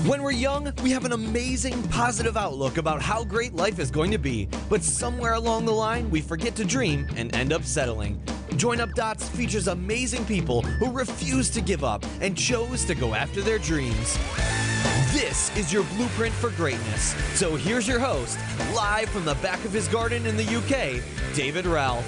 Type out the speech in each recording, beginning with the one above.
When we're young, we have an amazing, positive outlook about how great life is going to be, but somewhere along the line, we forget to dream and end up settling. Join Up Dots features amazing people who refuse to give up and chose to go after their dreams. This is your blueprint for greatness. So here's your host, live from the back of his garden in the UK, David Ralph.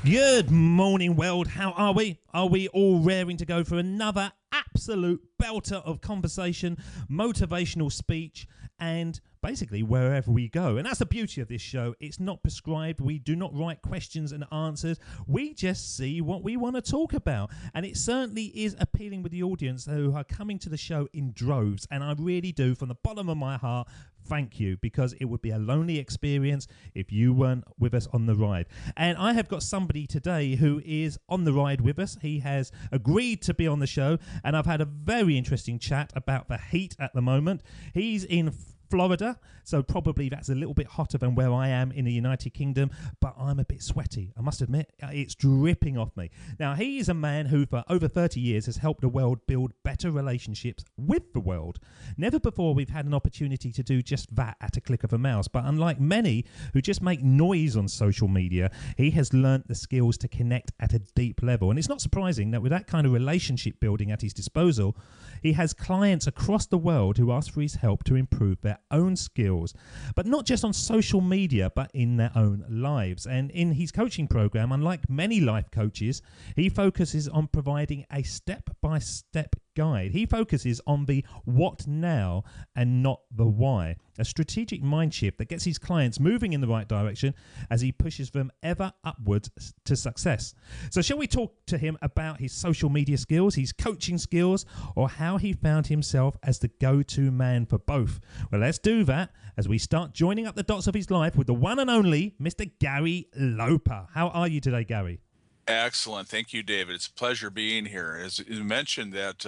Good morning, world. How are we? Are we all raring to go for another absolute belter of conversation, motivational speech, and basically wherever we go? And that's the beauty of this show. It's not prescribed. We do not write questions and answers. We just see what we want to talk about. And it certainly is appealing with the audience who are coming to the show in droves. And I really do, from the bottom of my heart, thank you, because it would be a lonely experience if you weren't with us on the ride. And I have got somebody today who is on the ride with us. He has agreed to be on the show, and I've had a very interesting chat about the heat at the moment. He's in Florida, so probably that's a little bit hotter than where I am in the United Kingdom, but I'm a bit sweaty, I must admit. It's dripping off me. Now, he is a man who for over 30 years has helped the world build better relationships with the world. Never before we've had an opportunity to do just that at a click of a mouse, but unlike many who just make noise on social media, he has learnt the skills to connect at a deep level. And it's not surprising that with that kind of relationship building at his disposal, he has clients across the world who ask for his help to improve their own skills, but not just on social media, but in their own lives. And in his coaching program, unlike many life coaches, he focuses on providing a step-by-step guide. He focuses on the what now and not the why. A strategic mind shift that gets his clients moving in the right direction as he pushes them ever upwards to success. So shall we talk to him about his social media skills, his coaching skills, or how he found himself as the go-to man for both? Well, let's do that as we start joining up the dots of his life with the one and only Mr. Gary Loper. How are you today, Gary? Excellent. Thank you, David. It's a pleasure being here. As you mentioned that,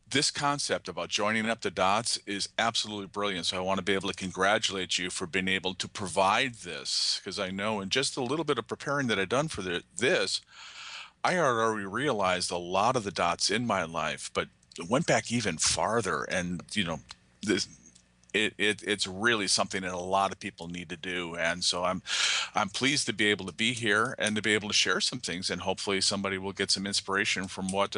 this concept about joining up the dots is absolutely brilliant. So I want to be able to congratulate you for being able to provide this, because I know in just a little bit of preparing that I've done for this, I already realized a lot of the dots in my life, but it went back even farther. And, this, it's really something that a lot of people need to do. And so I'm pleased to be able to be here and to be able to share some things, and hopefully somebody will get some inspiration from what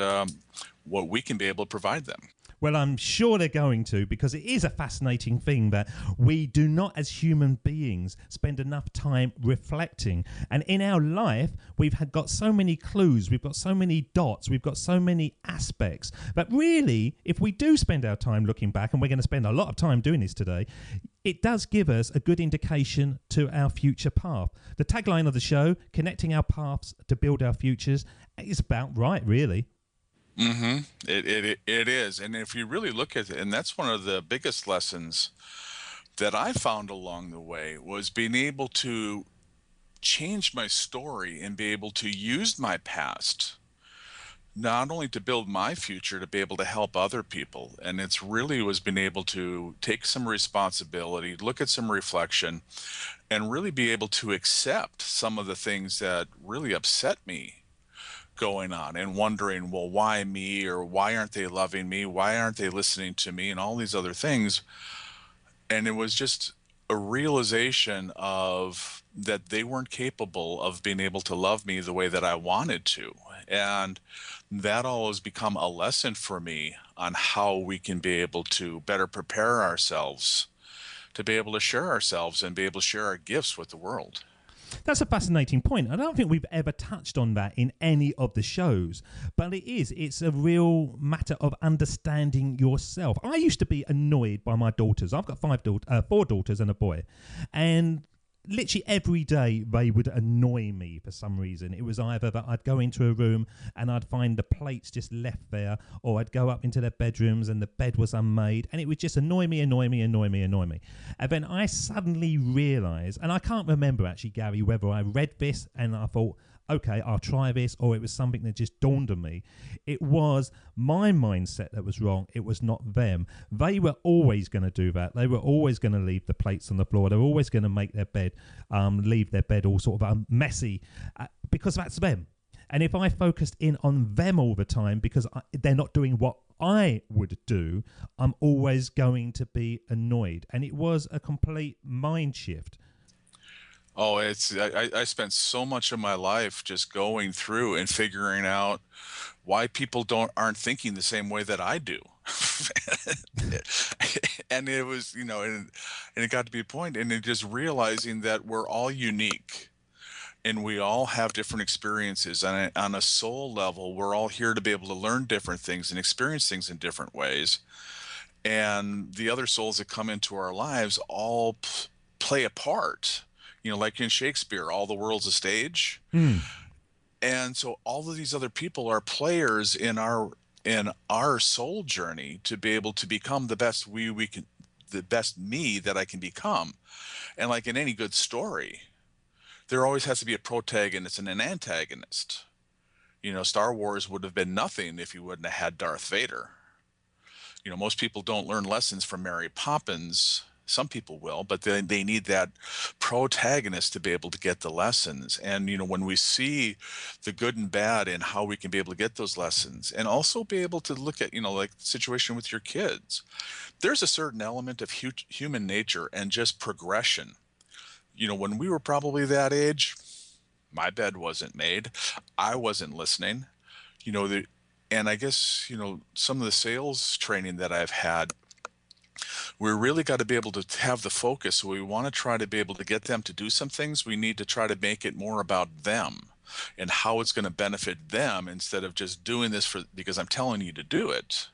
we can be able to provide them. Well, I'm sure they're going to, because it is a fascinating thing that we do not, as human beings, spend enough time reflecting. And in our life, we've got so many clues, we've got so many dots, we've got so many aspects. But really, if we do spend our time looking back, and we're going to spend a lot of time doing this today, it does give us a good indication to our future path. The tagline of the show, connecting our paths to build our futures, is about right, really. Mm-hmm. It is. And if you really look at it, and that's one of the biggest lessons that I found along the way, was being able to change my story and be able to use my past, not only to build my future, to be able to help other people. And it's really was being able to take some responsibility, look at some reflection, and really be able to accept some of the things that really upset me going on, and wondering, well, why me, or why aren't they loving me, why aren't they listening to me, and all these other things. And it was just a realization of that they weren't capable of being able to love me the way that I wanted to. And that all has become a lesson for me on how we can be able to better prepare ourselves to be able to share ourselves and be able to share our gifts with the world. That's a fascinating point. I don't think we've ever touched on that in any of the shows, but it's a real matter of understanding yourself. I used to be annoyed by my daughters. I've got four daughters and a boy, and literally every day they would annoy me for some reason. It was either that I'd go into a room and I'd find the plates just left there, or I'd go up into their bedrooms and the bed was unmade, and it would just annoy me. And then I suddenly realised, and I can't remember actually, Gary, whether I read this and I thought, okay, I'll try this, or it was something that just dawned on me. It was my mindset that was wrong. It was not them. They were always going to do that. They were always going to leave the plates on the floor. They were always going to make their bed, leave their bed all sort of messy, because that's them. And if I focused in on them all the time because they're not doing what I would do, I'm always going to be annoyed. And it was a complete mind shift. Oh, I spent so much of my life just going through and figuring out why people aren't thinking the same way that I do. And it was, and it got to be a point, and it just realizing that we're all unique and we all have different experiences. And on a soul level, we're all here to be able to learn different things and experience things in different ways. And the other souls that come into our lives all play a part. Like in Shakespeare, all the world's a stage. And so all of these other people are players in our soul journey to be able to become the best the best me that I can become. And like in any good story, there always has to be a protagonist and an antagonist. Star Wars would have been nothing if you wouldn't have had Darth Vader. Most people don't learn lessons from Mary Poppins. Some people will, but they need that protagonist to be able to get the lessons. And, when we see the good and bad and how we can be able to get those lessons and also be able to look at, like the situation with your kids, there's a certain element of human nature and just progression. When we were probably that age, my bed wasn't made. I wasn't listening, and I guess, some of the sales training that I've had, we really got to be able to have the focus. So we want to try to be able to get them to do some things. We need to try to make it more about them and how it's going to benefit them instead of just doing this because I'm telling you to do it.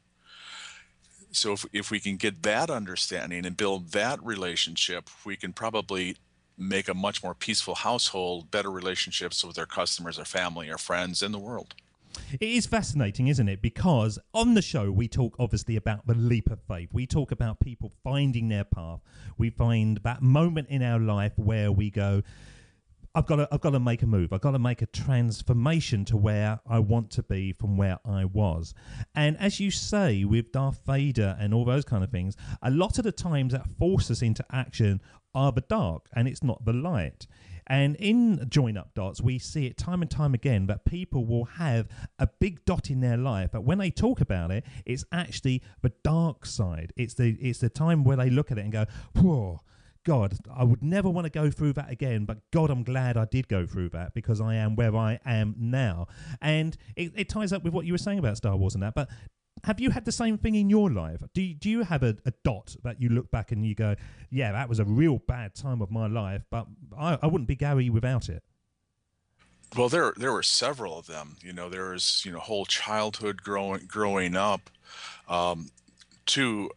So if we can get that understanding and build that relationship, we can probably make a much more peaceful household, better relationships with our customers, our family, our friends, and the world. It is fascinating, isn't it? Because on the show, we talk obviously about the leap of faith. We talk about people finding their path. We find that moment in our life where we go, I've got to make a move. I've got to make a transformation to where I want to be from where I was. And as you say, with Darth Vader and all those kind of things, a lot of the times that force us into action are the dark and it's not the light. And in Join Up Dots, we see it time and time again that people will have a big dot in their life, but when they talk about it, it's actually the dark side. It's the time where they look at it and go, whoa, God, I would never want to go through that again, but God, I'm glad I did go through that because I am where I am now. And it ties up with what you were saying about Star Wars and that, but have you had the same thing in your life? Do you have a dot that you look back and you go, yeah, that was a real bad time of my life, but I wouldn't be Gary without it? Well, there were several of them. There was, whole childhood growing up, to,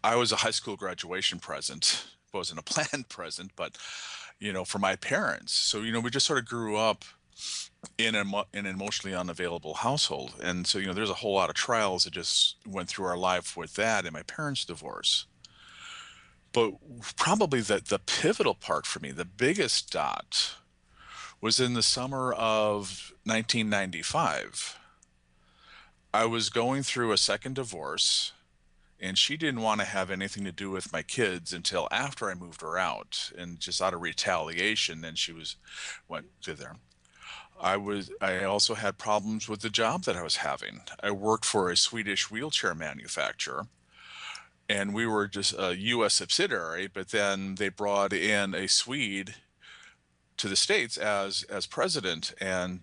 I was a high school graduation present. It wasn't a planned present, but, for my parents. So, we just sort of grew up in an emotionally unavailable household. And so, there's a whole lot of trials that just went through our life with that and my parents' divorce. But probably the pivotal part for me, the biggest dot, was in the summer of 1995. I was going through a second divorce, and she didn't want to have anything to do with my kids until after I moved her out. And just out of retaliation, then went to there. I also had problems with the job that I was having. I worked for a Swedish wheelchair manufacturer, and we were just a U.S. subsidiary, but then they brought in a Swede to the States as president, and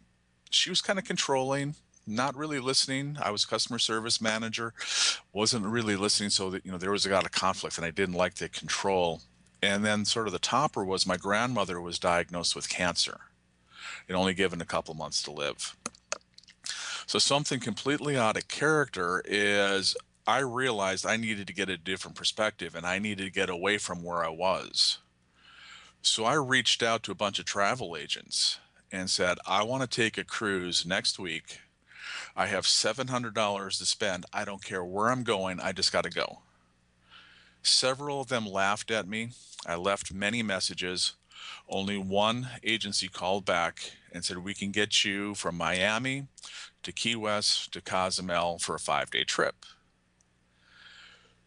she was kind of controlling, not really listening. I was customer service manager, wasn't really listening, so that there was a lot of conflict, and I didn't like the control. And then sort of the topper was my grandmother was diagnosed with cancer and only given a couple months to live. So something completely out of character is I realized I needed to get a different perspective and I needed to get away from where I was. So I reached out to a bunch of travel agents and said, I want to take a cruise next week. I have $700 to spend. I don't care where I'm going. I just got to go. Several of them laughed at me. I left many messages. Only one agency called back and said, we can get you from Miami to Key West to Cozumel for a 5-day trip.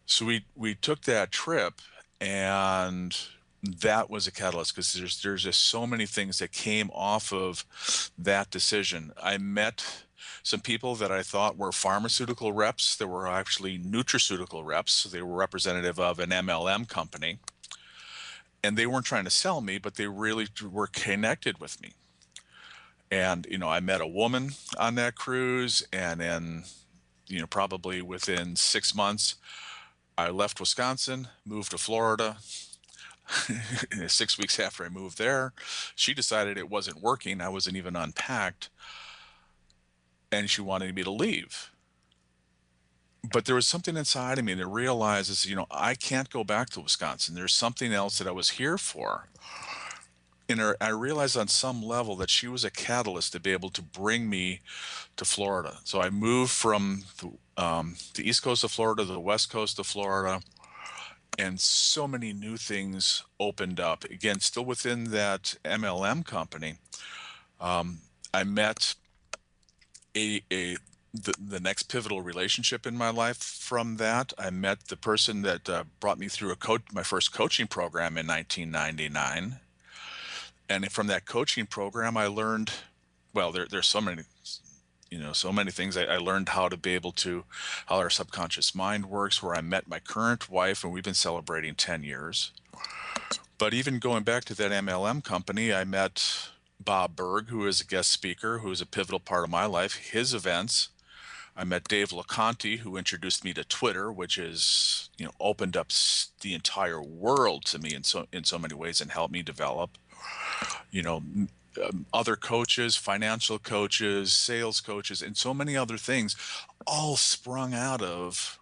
So we took that trip, and that was a catalyst, because there's just so many things that came off of that decision. I met some people that I thought were pharmaceutical reps that were actually nutraceutical reps. They were representative of an MLM company, and they weren't trying to sell me, but they really were connected with me. And I met a woman on that cruise, and then probably within 6 months, I left Wisconsin, moved to Florida. 6 weeks after I moved there, she decided it wasn't working. I wasn't even unpacked, and she wanted me to leave. But there was something inside of me that realizes, I can't go back to Wisconsin. There's something else that I was here for. And I realized on some level that she was a catalyst to be able to bring me to Florida. So I moved from the east coast of Florida to the west coast of Florida, and so many new things opened up. Again, still within that MLM company, I met the next pivotal relationship in my life from that. I met the person that brought me through my first coaching program in 1999. And from that coaching program, I learned, well, there's so many, so many things. I learned how to be able to, how our subconscious mind works, where I met my current wife, and we've been celebrating 10 years. But even going back to that MLM company, I met Bob Berg, who is a guest speaker, who is a pivotal part of my life, his events. I met Dave LeConte, who introduced me to Twitter, which is, opened up the entire world to me in so many ways and helped me develop. Other coaches, financial coaches, sales coaches, and so many other things, all sprung out of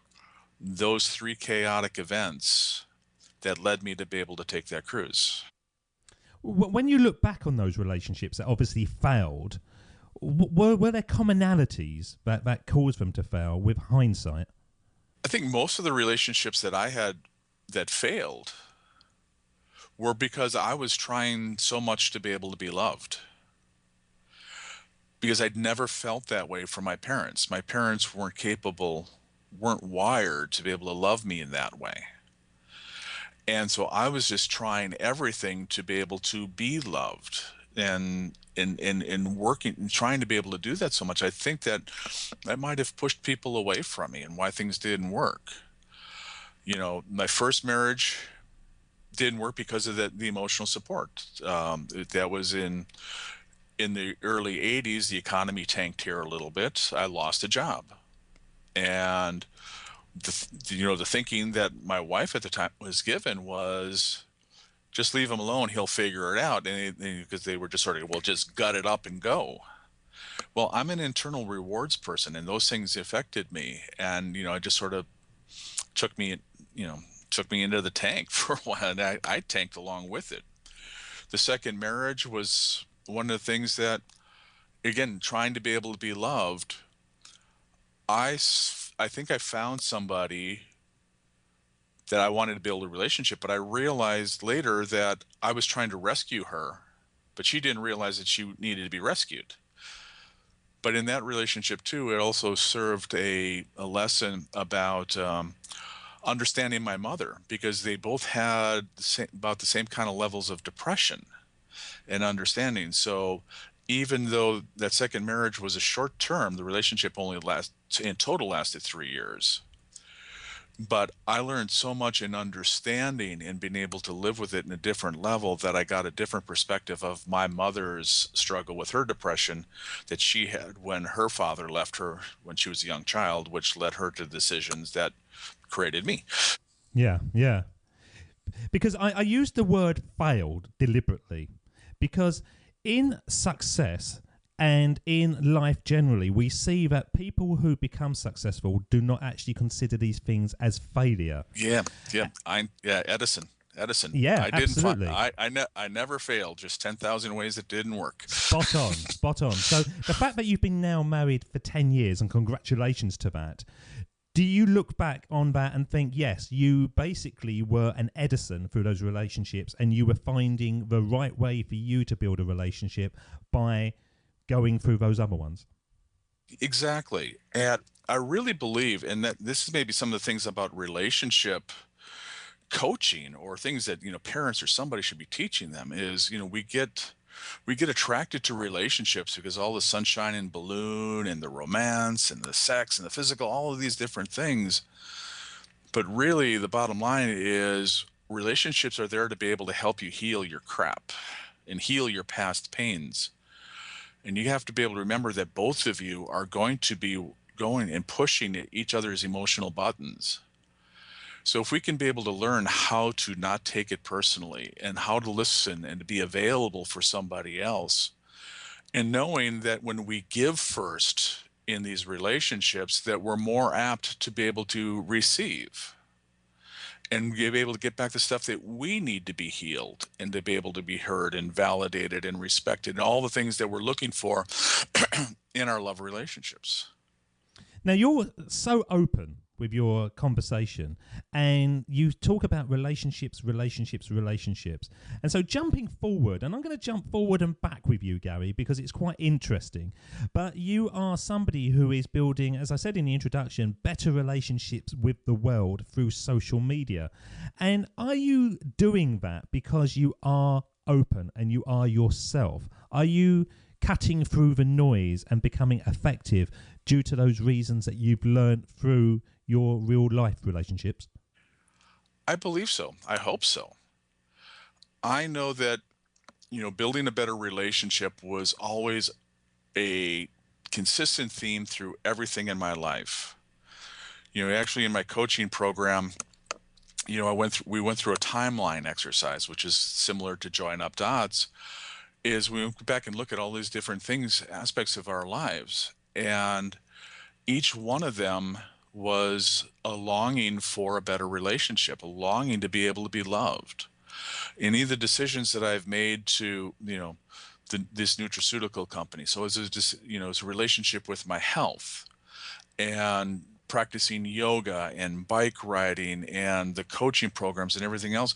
those 3 chaotic events that led me to be able to take that cruise. When you look back on those relationships that obviously failed, were there commonalities that caused them to fail with hindsight? I think most of the relationships that I had that failed were because I was trying so much to be able to be loved. Because I'd never felt that way from my parents. My parents weren't wired to be able to love me in that way. And so I was just trying everything to be able to be loved, and working and trying to be able to do that so much. I think that might have pushed people away from me and why things didn't work. My first marriage didn't work because of the emotional support. That was in the early 80s. The economy tanked here a little bit. I lost a job, and the thinking that my wife at the time was given was, just leave him alone, he'll figure it out. And because they were just sort of, well, just gut it up and go. Well, I'm an internal rewards person, and those things affected me, and it just sort of took me into the tank for a while, and I tanked along with it. The second marriage was one of the things that, again, trying to be able to be loved, I think I found somebody that I wanted to build a relationship, but I realized later that I was trying to rescue her, but she didn't realize that she needed to be rescued. But in that relationship too, it also served a lesson about understanding my mother, because they both had about the same kind of levels of depression and understanding. So even though that second marriage was a short term, the relationship in total lasted 3 years. But I learned so much in understanding and being able to live with it in a different level, that I got a different perspective of my mother's struggle with her depression that she had when her father left her when she was a young child, which led her to decisions that created me. Yeah. Because I used the word failed deliberately, because in success and in life generally, we see that people who become successful do not actually consider these things as failure. Yeah. Edison. Yeah, absolutely. absolutely. I never failed. Just 10,000 ways it didn't work. Spot on. So the fact that you've been now married for 10 years, and congratulations to that. Do you look back on that and think, yes, you basically were an Edison through those relationships, and you were finding the right way for you to build a relationship by going through those other ones? Exactly. And I really believe, and that this is maybe some of the things about relationship coaching or things that, parents or somebody should be teaching them is, we get attracted to relationships because all the sunshine and balloon and the romance and the sex and the physical, all of these different things. But really, the bottom line is relationships are there to be able to help you heal your crap and heal your past pains. And you have to be able to remember that both of you are going to be going and pushing at each other's emotional buttons. So if we can be able to learn how to not take it personally and how to listen and to be available for somebody else, and knowing that when we give first in these relationships, that we're more apt to be able to receive and be able to get back the stuff that we need to be healed and to be able to be heard and validated and respected and all the things that we're looking for in our love relationships. Now, you're so open with your conversation, and you talk about relationships. And so jumping forward, and I'm going to jump forward and back with you, Gary, because it's quite interesting. But you are somebody who is building, as I said in the introduction, better relationships with the world through social media. And are you doing that because you are open and you are yourself? Are you cutting through the noise and becoming effective due to those reasons that you've learned through your real life relationships? I believe so. I hope so. I know that, building a better relationship was always a consistent theme through everything in my life. Actually in my coaching program, we went through a timeline exercise, which is similar to Join Up Dots, is we went back and look at all these different things, aspects of our lives. And each one of them was a longing for a better relationship, a longing to be able to be loved. Any of the decisions that I've made to, this nutraceutical company. So it's a relationship with my health and practicing yoga and bike riding and the coaching programs and everything else.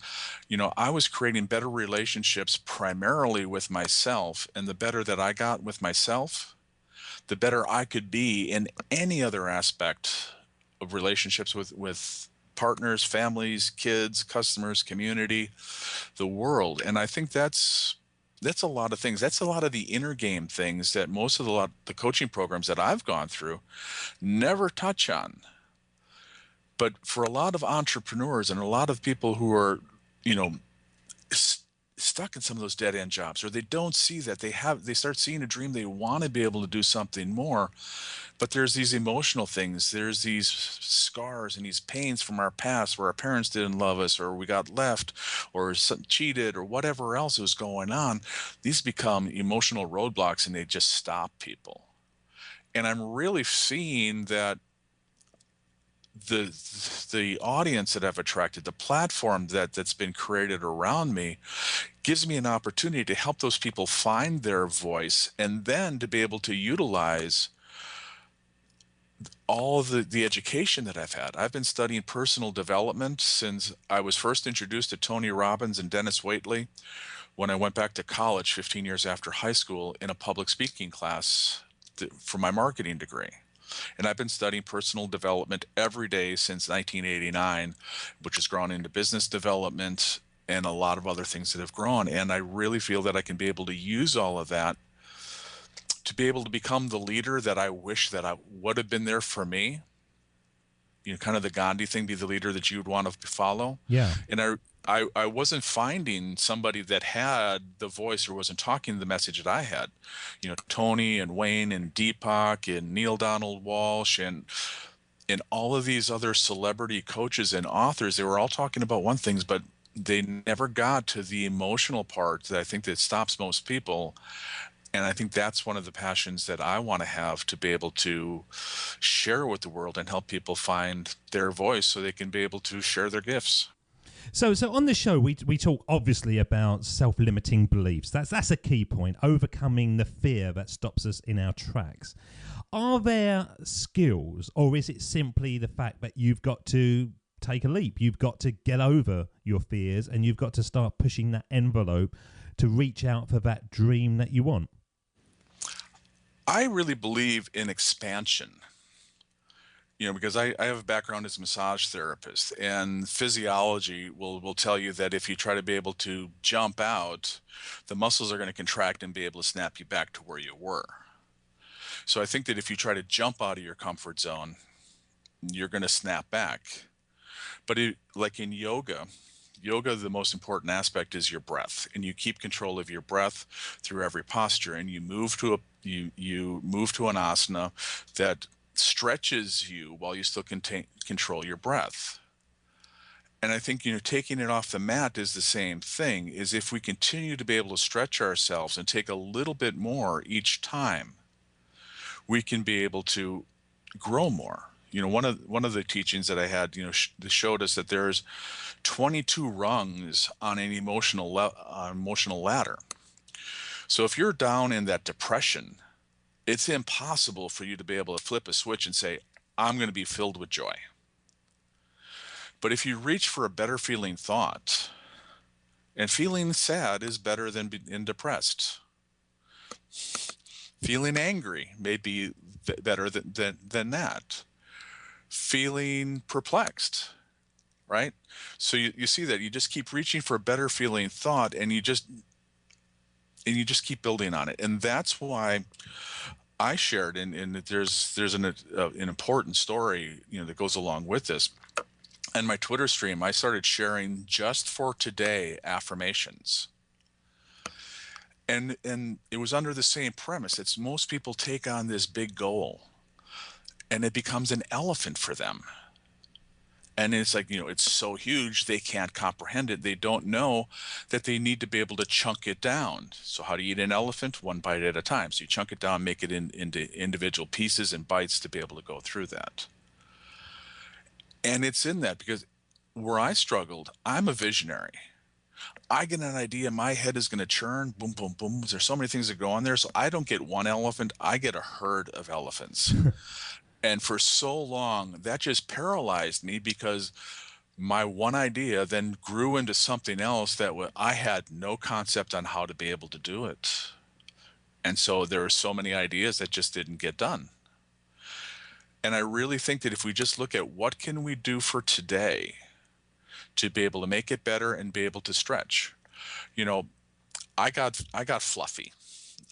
I was creating better relationships primarily with myself, and the better that I got with myself, the better I could be in any other aspect of relationships with partners, families, kids, customers, community, the world. And I think that's a lot of things. That's a lot of the inner game things that most of the coaching programs that I've gone through never touch on. But for a lot of entrepreneurs and a lot of people who are, stuck in some of those dead end jobs, or they don't see that they start seeing a dream, they want to be able to do something more, but there's these emotional things, there's these scars and these pains from our past where our parents didn't love us, or we got left, or cheated, or whatever else was going on. These become emotional roadblocks and they just stop people. And I'm really seeing that the audience that I've attracted, the platform that's been created around me, gives me an opportunity to help those people find their voice, and then to be able to utilize all of the education that I've had. I've been studying personal development since I was first introduced to Tony Robbins and Dennis Waitley when I went back to college 15 years after high school in a public speaking class for my marketing degree. And I've been studying personal development every day since 1989, which has grown into business development and a lot of other things that have grown. And I really feel that I can be able to use all of that to be able to become the leader that I wish that I would have been there for me. Kind of the Gandhi thing, be the leader that you would want to follow. Yeah. And I wasn't finding somebody that had the voice or wasn't talking the message that I had. Tony and Wayne and Deepak and Neil Donald Walsh and all of these other celebrity coaches and authors, they were all talking about one thing, but they never got to the emotional part that I think that stops most people. And I think that's one of the passions that I want to have, to be able to share with the world and help people find their voice so they can be able to share their gifts. So on the show, we talk obviously about self-limiting beliefs. That's a key point, overcoming the fear that stops us in our tracks. Are there skills, or is it simply the fact that you've got to take a leap? You've got to get over your fears, and you've got to start pushing that envelope to reach out for that dream that you want? I really believe in expansion. because I have a background as a massage therapist, and physiology will tell you that if you try to be able to jump out, the muscles are going to contract and be able to snap you back to where you were. So I think that if you try to jump out of your comfort zone, you're going to snap back. But like in yoga, the most important aspect is your breath, and you keep control of your breath through every posture, and you move to you move to an asana that stretches you while you still control your breath. And I think, taking it off the mat is the same thing. Is if we continue to be able to stretch ourselves and take a little bit more each time, we can be able to grow more. One of the teachings that I had, showed us that there's 22 rungs on an emotional ladder. So if you're down in that depression, it's impossible for you to be able to flip a switch and say, I'm going to be filled with joy. But if you reach for a better feeling thought, and feeling sad is better than being depressed. Feeling angry may be better than that. Feeling perplexed, right? So you see that you just keep reaching for a better feeling thought, and you just keep building on it. And that's why I shared, and there's an important story, that goes along with this. And my Twitter stream, I started sharing just for today affirmations. And it was under the same premise. It's most people take on this big goal, and it becomes an elephant for them. And it's like, it's so huge, they can't comprehend it. They don't know that they need to be able to chunk it down. So how do you eat an elephant? One bite at a time. So you chunk it down, make it into individual pieces and bites to be able to go through that. And it's in that because where I struggled, I'm a visionary. I get an idea, my head is going to churn, boom, boom, boom. There's so many things that go on there. So I don't get one elephant, I get a herd of elephants. And for so long, that just paralyzed me because my one idea then grew into something else that I had no concept on how to be able to do it. And so there were so many ideas that just didn't get done. And I really think that if we just look at what can we do for today to be able to make it better and be able to stretch. I got fluffy.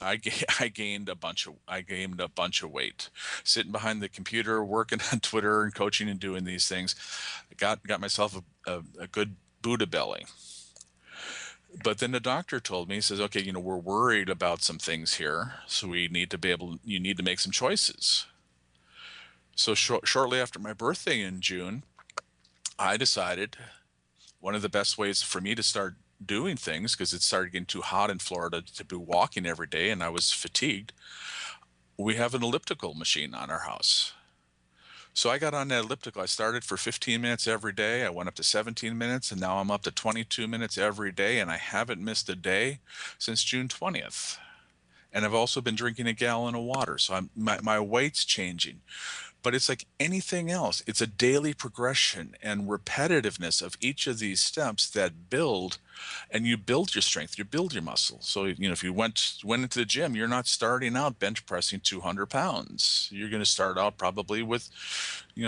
I gained a bunch of weight, sitting behind the computer, working on Twitter and coaching and doing these things. I got myself a good Buddha belly. But then the doctor told me, he says, okay, we're worried about some things here, so you need to make some choices. So shortly after my birthday in June, I decided one of the best ways for me to start doing things, because it started getting too hot in Florida to be walking every day and I was fatigued, we have an elliptical machine on our house. So I got on that elliptical. I started for 15 minutes every day. I went up to 17 minutes, and now I'm up to 22 minutes every day, and I haven't missed a day since June 20th. And I've also been drinking a gallon of water, so my weight's changing. But it's like anything else. It's a daily progression and repetitiveness of each of these steps that build, and you build your strength, you build your muscle. So, if you went into the gym, you're not starting out bench pressing 200 pounds. You're going to start out probably with,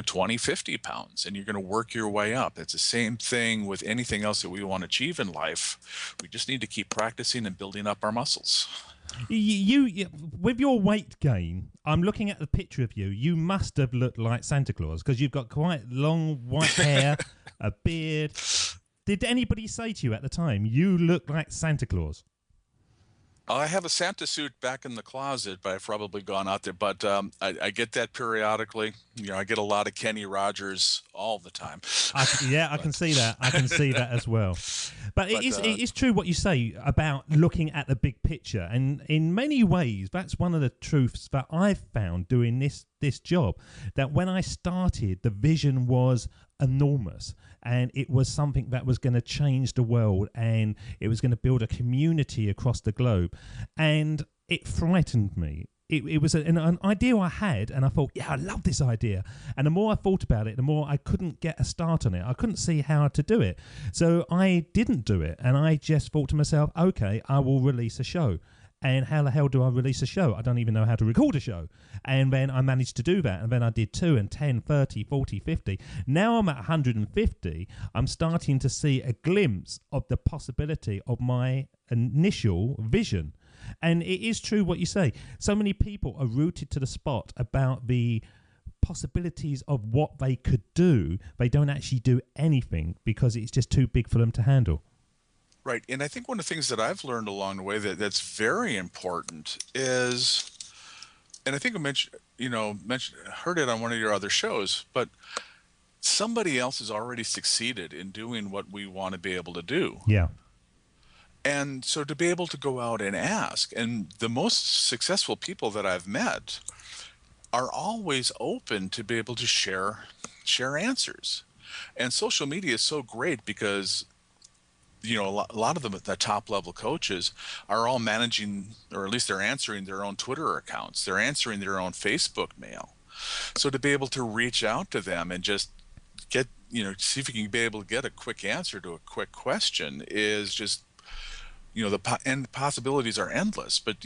20, 50 pounds, and you're going to work your way up. It's the same thing with anything else that we want to achieve in life. We just need to keep practicing and building up our muscles. You with your weight gain, I'm looking at the picture of you. You must have looked like Santa Claus because you've got quite long white hair, a beard. Did anybody say to you at the time, you look like Santa Claus? I have a Santa suit back in the closet, but I've probably gone out there. But I get that periodically. I get a lot of Kenny Rogers all the time. I can see that. I can see that as well. But it is true what you say about looking at the big picture. And in many ways, that's one of the truths that I've found doing this job, that when I started, the vision was enormous, and it was something that was going to change the world, and it was going to build a community across the globe, and it frightened me. It was an idea I had, and I thought, I love this idea. And the more I thought about it, the more I couldn't get a start on it. I couldn't see how to do it. So I didn't do it, and I just thought to myself, okay, I will release a show. And how the hell do I release a show? I don't even know how to record a show. And then I managed to do that. And then I did 2 and 10, 30, 40, 50. Now I'm at 150. I'm starting to see a glimpse of the possibility of my initial vision. And it is true what you say. So many people are rooted to the spot about the possibilities of what they could do. They don't actually do anything because it's just too big for them to handle. Right. And I think one of the things that I've learned along the way that's very important is, and I think I heard it on one of your other shows, but somebody else has already succeeded in doing what we want to be able to do. Yeah. And so to be able to go out and ask, and the most successful people that I've met are always open to be able to share answers. And social media is so great because a lot of them, the top level coaches, are all managing, or at least they're answering their own Twitter accounts. They're answering their own Facebook mail. So to be able to reach out to them and just get, see if you can be able to get a quick answer to a quick question is just, the possibilities are endless. But,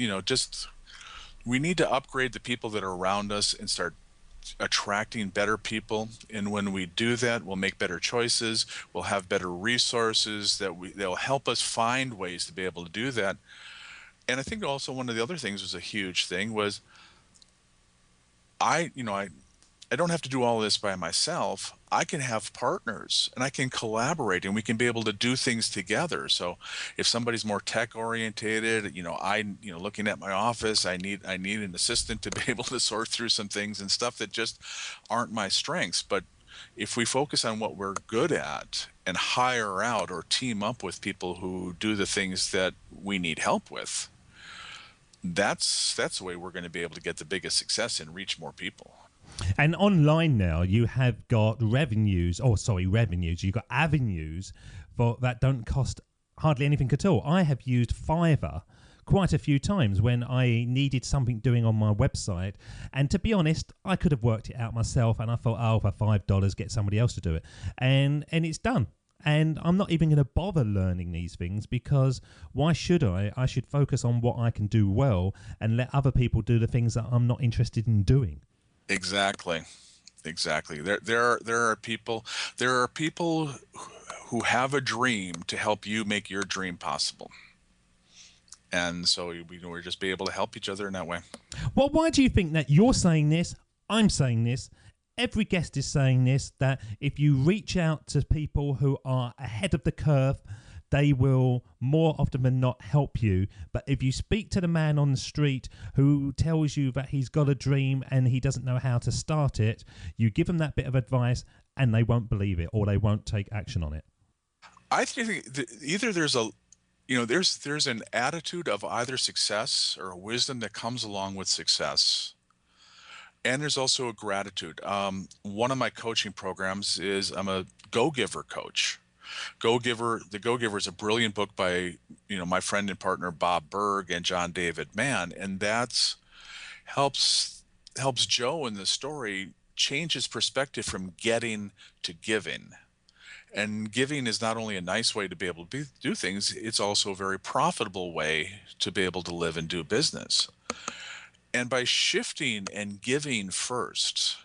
we need to upgrade the people that are around us and start attracting better people, and when we do that, we'll make better choices, we'll have better resources that'll help us find ways to be able to do that. And I think also one of the other things was a huge thing was I don't have to do all this by myself. I can have partners and I can collaborate and we can be able to do things together. So if somebody's more tech orientated, looking at my office, I need an assistant to be able to sort through some things and stuff that just aren't my strengths. But if we focus on what we're good at and hire out or team up with people who do the things that we need help with, that's the way we're going to be able to get the biggest success and reach more people. And online now, you have got revenues. You've got avenues that don't cost hardly anything at all. I have used Fiverr quite a few times when I needed something doing on my website. And to be honest, I could have worked it out myself. And I thought, for $5, get somebody else to do it. And it's done. And I'm not even going to bother learning these things because why should I? I should focus on what I can do well and let other people do the things that I'm not interested in doing. Exactly. There are people who have a dream to help you make your dream possible. And so we're just be able to help each other in that way. Well, why do you think that you're saying this, I'm saying this, every guest is saying this, that if you reach out to people who are ahead of the curve, they will more often than not help you. But if you speak to the man on the street who tells you that he's got a dream and he doesn't know how to start it, you give them that bit of advice and they won't believe it or they won't take action on it. I think either there's there's an attitude of either success or a wisdom that comes along with success. And there's also a gratitude. One of my coaching programs is I'm a go-giver coach. The Go-Giver is a brilliant book by, my friend and partner Bob Berg and John David Mann, and that's helps Joe in the story change his perspective from getting to giving. And giving is not only a nice way to be able to do things, it's also a very profitable way to be able to live and do business. And by shifting and giving first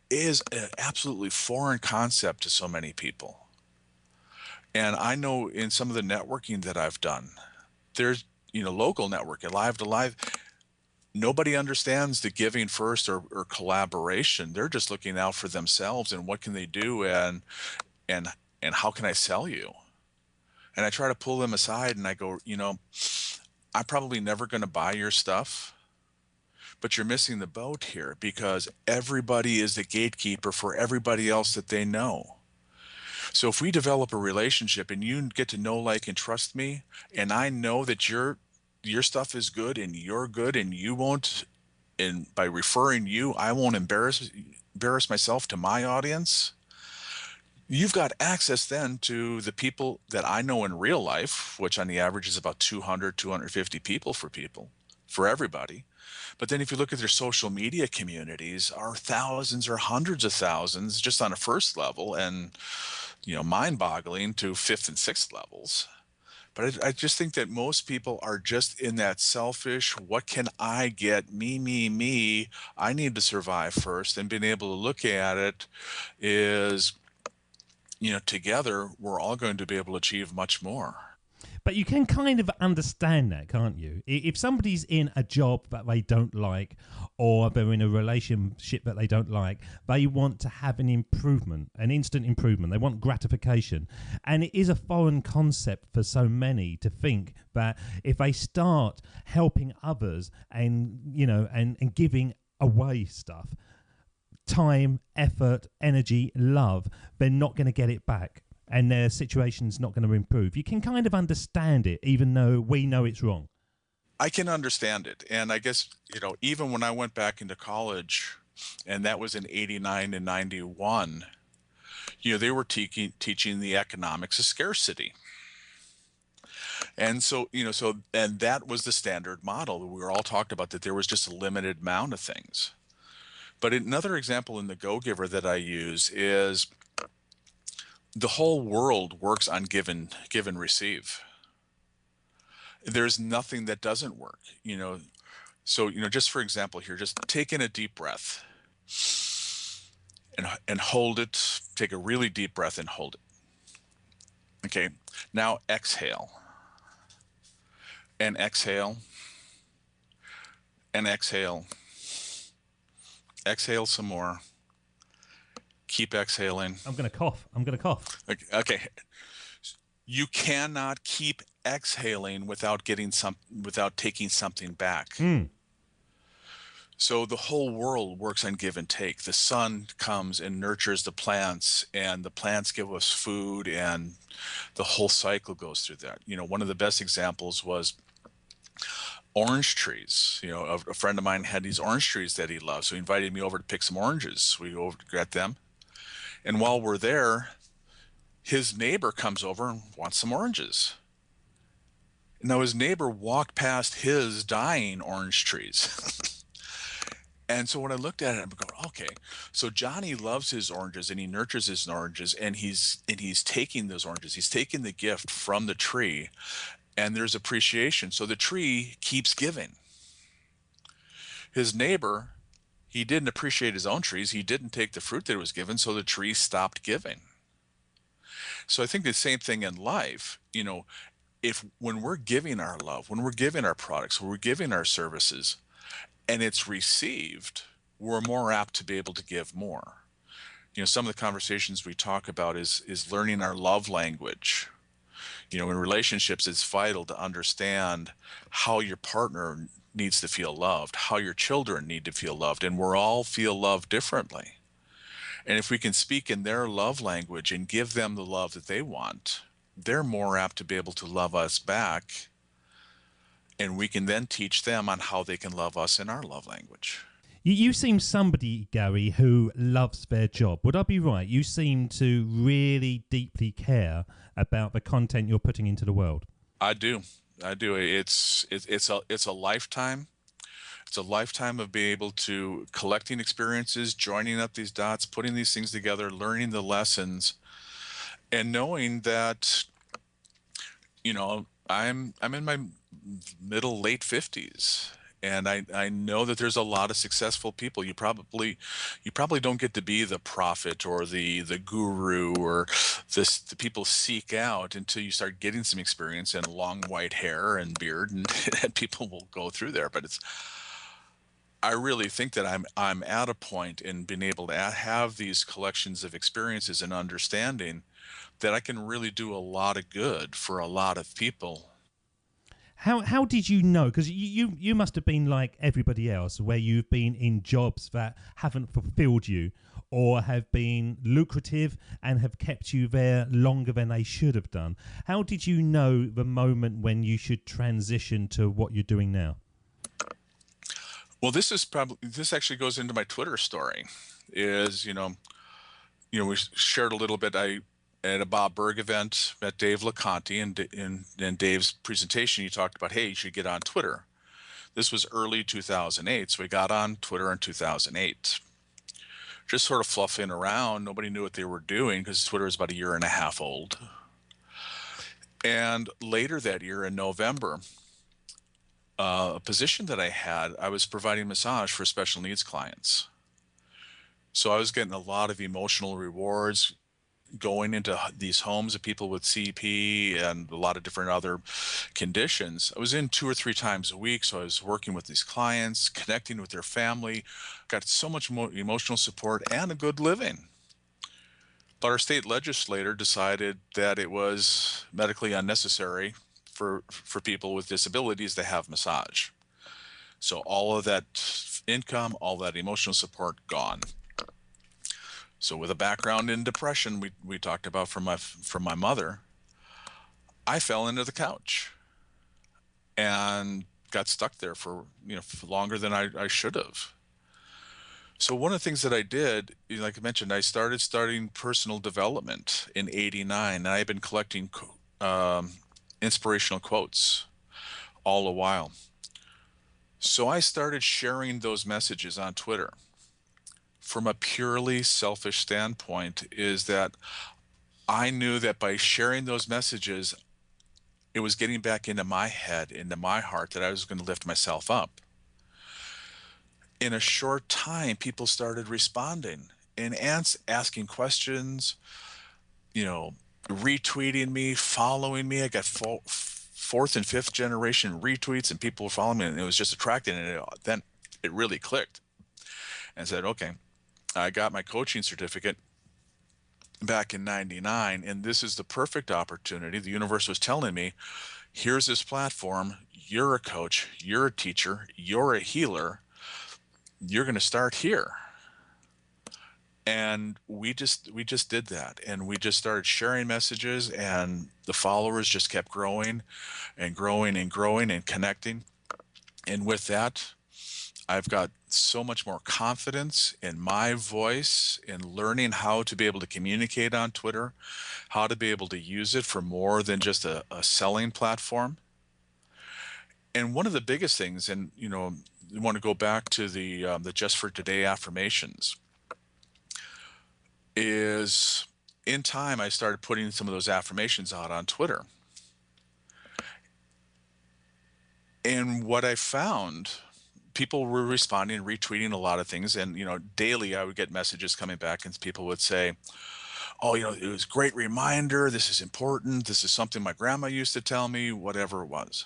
is an absolutely foreign concept to so many people. And I know in some of the networking that I've done, there's, local networking, live to live, nobody understands the giving first or collaboration. They're just looking out for themselves and what can they do and how can I sell you? And I try to pull them aside and I go, I'm probably never going to buy your stuff. But you're missing the boat here because everybody is the gatekeeper for everybody else that they know. So if we develop a relationship and you get to know, like, and trust me, and I know that your stuff is good and you're good and you won't, and by referring you, I won't embarrass myself to my audience, you've got access then to the people that I know in real life, which on the average is about 250 people for everybody. But then if you look at their social media communities, are thousands or hundreds of thousands just on a first level and, mind-boggling to fifth and sixth levels. But I just think that most people are just in that selfish, what can I get? Me. I need to survive first. And being able to look at it is, together, we're all going to be able to achieve much more. But you can kind of understand that, can't you? If somebody's in a job that they don't like, or they're in a relationship that they don't like, they want to have an improvement, an instant improvement. They want gratification. And it is a foreign concept for so many to think that if they start helping others and, and giving away stuff, time, effort, energy, love, they're not going to get it back. And their situation's not going to improve. You can kind of understand it, even though we know it's wrong. I can understand it. And I guess, even when I went back into college, and that was in 89 and 91, they were teaching the economics of scarcity. And so, and that was the standard model. We were all talked about that there was just a limited amount of things. But another example in the Go Giver that I use is the whole world works on give and receive. There's nothing that doesn't work, So, just for example here, just take in a deep breath and hold it. Take a really deep breath and hold it. Okay. Now exhale and exhale and exhale. Exhale some more. Keep exhaling. I'm going to cough. Okay. You cannot keep exhaling without taking something back. So the whole world works on give and take. The sun comes and nurtures the plants, and the plants give us food, and the whole cycle goes through that. One of the best examples was orange trees. A friend of mine had these orange trees that he loved, so he invited me over to pick some oranges. We go over to get them. And while we're there, his neighbor comes over and wants some oranges. Now, his neighbor walked past his dying orange trees. And so when I looked at it, I'm going, okay, so Johnny loves his oranges and he nurtures his oranges, and he's taking those oranges. He's taking the gift from the tree, and there's appreciation. So the tree keeps giving. His neighbor, he didn't appreciate his own trees. He didn't take the fruit that was given, so the tree stopped giving. So I think the same thing in life, when we're giving our love, when we're giving our products, when we're giving our services, and it's received, we're more apt to be able to give more. Some of the conversations we talk about is learning our love language. In relationships, it's vital to understand how your partner needs to feel loved, how your children need to feel loved, and we're all feel loved differently. And if we can speak in their love language and give them the love that they want, they're more apt to be able to love us back, and we can then teach them on how they can love us in our love language. You seem somebody, Gary, who loves their job. Would I be right? You seem to really deeply care about the content you're putting into the world. I do. It's a lifetime. It's a lifetime of being able to collecting experiences, joining up these dots, putting these things together, learning the lessons, and knowing that, I'm in my late 50s. And I know that there's a lot of successful people. You probably don't get to be the prophet or the guru or the people seek out until you start getting some experience and long white hair and beard, and people will go through there. But I really think that I'm at a point in being able to have these collections of experiences and understanding that I can really do a lot of good for a lot of people. How did you know? Because you must have been like everybody else, where you've been in jobs that haven't fulfilled you or have been lucrative and have kept you there longer than they should have done. How did you know the moment when you should transition to what you're doing now? Well, this actually goes into my Twitter story. We shared a little bit. At a Bob Berg event, met Dave LeConte, and in Dave's presentation, he talked about, hey, you should get on Twitter. This was early 2008, so we got on Twitter in 2008. Just sort of fluffing around. Nobody knew what they were doing because Twitter is about a year and a half old. And later that year in November, a position that I had, I was providing massage for special needs clients. So I was getting a lot of emotional rewards going into these homes of people with CP and a lot of different other conditions. I was in 2 or 3 times a week. So I was working with these clients, connecting with their family, got so much more emotional support and a good living. But our state legislator decided that it was medically unnecessary for people with disabilities to have massage. So all of that income, all that emotional support gone. So with a background in depression, we talked about from my mother, I fell into the couch and got stuck there for for longer than I should have. So one of the things that I did, like I mentioned, I started studying personal development in '89, and I had been collecting inspirational quotes all the while. So I started sharing those messages on Twitter. From a purely selfish standpoint, is that I knew that by sharing those messages, it was getting back into my head, into my heart, that I was going to lift myself up. In a short time, people started responding and asking questions, you know, retweeting me, following me. I got fourth and fifth generation retweets, and people were following me, and it was just attracting. And then it really clicked, and said, okay, I got my coaching certificate back in '99, and this is the perfect opportunity. The universe was telling me, here's this platform. You're a coach, you're a teacher, you're a healer. You're going to start here. And we just did that, and we just started sharing messages, and the followers just kept growing and growing and growing and connecting. And with that, I've got so much more confidence in my voice, in learning how to be able to communicate on Twitter, how to be able to use it for more than just a selling platform. And one of the biggest things, and you want to go back to the Just for Today affirmations, is in time I started putting some of those affirmations out on Twitter. And what I found, people were responding, retweeting a lot of things, and daily I would get messages coming back, and people would say, "Oh, it was a great reminder. This is important. This is something my grandma used to tell me," whatever it was.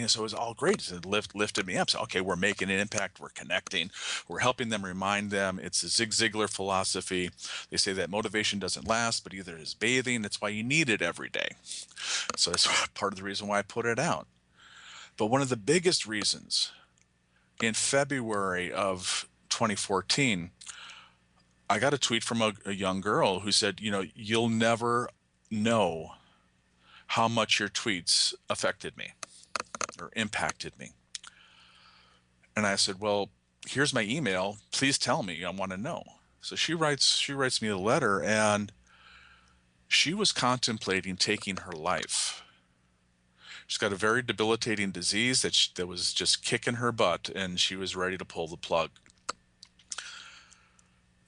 So it was all great. It lifted me up. So, okay, we're making an impact. We're connecting. We're helping them, remind them. It's a Zig Ziglar philosophy. They say that motivation doesn't last, but either is bathing. That's why you need it every day. So that's part of the reason why I put it out. But one of the biggest reasons, in February of 2014, I got a tweet from a young girl who said, you'll never know how much your tweets affected me or impacted me. And I said, well, here's my email. Please tell me. I want to know. So she writes me a letter, and she was contemplating taking her life. She's got a very debilitating disease that was just kicking her butt, and she was ready to pull the plug.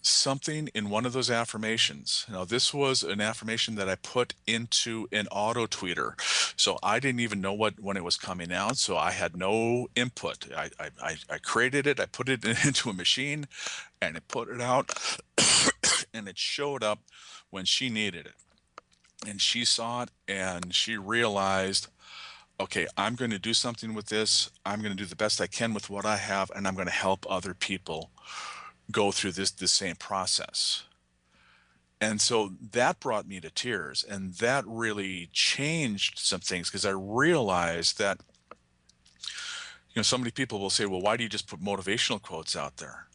Something in one of those affirmations. Now, this was an affirmation that I put into an auto tweeter. So I didn't even know when it was coming out. So I had no input. I created it. I put it into a machine, and it put it out, and it showed up when she needed it. And she saw it, and she realized, okay, I'm going to do something with this. I'm going to do the best I can with what I have, and I'm going to help other people go through the same process. And so that brought me to tears, and that really changed some things, because I realized that so many people will say, well, why do you just put motivational quotes out there?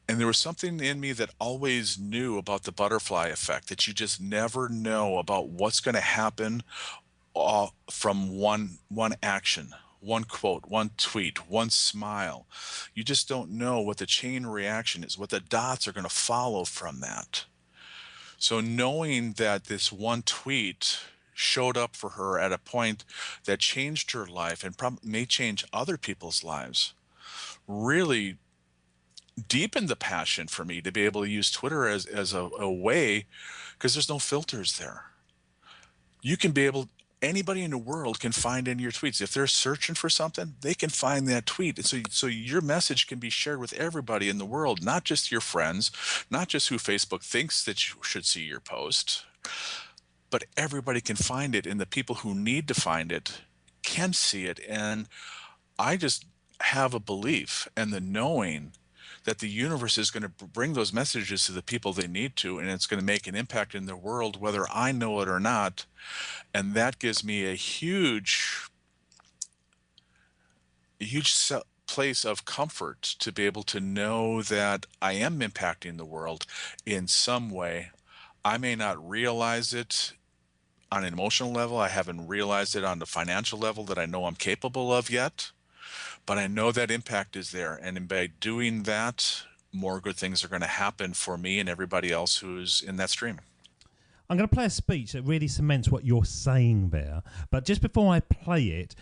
And there was something in me that always knew about the butterfly effect, that you just never know about what's going to happen from one action, one quote, one tweet, one smile. You just don't know what the chain reaction is, what the dots are going to follow from that. So knowing that this one tweet showed up for her at a point that changed her life and may change other people's lives really deepened the passion for me to be able to use Twitter as a way, because there's no filters there. you can be able, anybody in the world can find any of your tweets. If they're searching for something, they can find that tweet. And so your message can be shared with everybody in the world, not just your friends, not just who Facebook thinks that you should see your post, but everybody can find it. And the people who need to find it can see it. And I just have a belief and the knowing that the universe is going to bring those messages to the people they need to, and it's going to make an impact in the world, whether I know it or not. And that gives me a huge place of comfort to be able to know that I am impacting the world in some way. I may not realize it on an emotional level. I haven't realized it on the financial level that I know I'm capable of yet, but I know that impact is there. And by doing that, more good things are going to happen for me and everybody else who's in that stream. I'm going to play a speech that really cements what you're saying there. But just before I play it,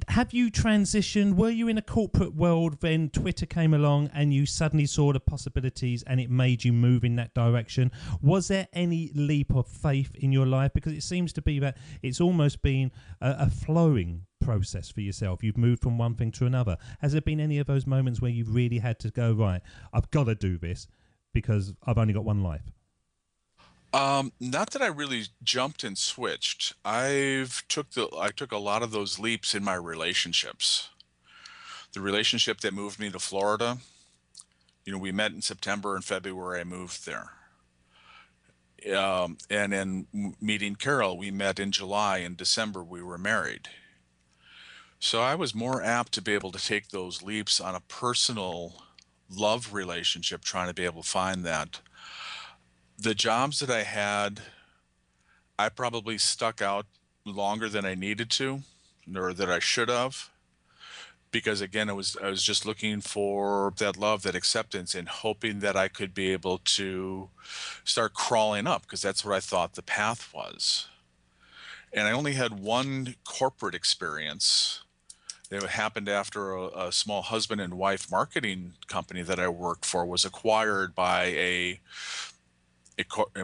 have you transitioned? Were you in a corporate world, then Twitter came along and you suddenly saw the possibilities and it made you move in that direction? Was there any leap of faith in your life? Because it seems to be that it's almost been a flowing process for yourself. You've moved from one thing to another. Has there been any of those moments where you've really had to go, right, I've got to do this because I've only got one life? Not that I really jumped and switched. I took a lot of those leaps in my relationships. The relationship that moved me to Florida, we met in September and February. I moved there. And in meeting Carol, we met in July. In December, we were married. So I was more apt to be able to take those leaps on a personal love relationship, trying to be able to find that. The jobs that I had, I probably stuck out longer than I needed to, or that I should have, because again, I was just looking for that love, that acceptance, and hoping that I could be able to start crawling up, because that's what I thought the path was. And I only had one corporate experience. It happened after a small husband and wife marketing company that I worked for was acquired by a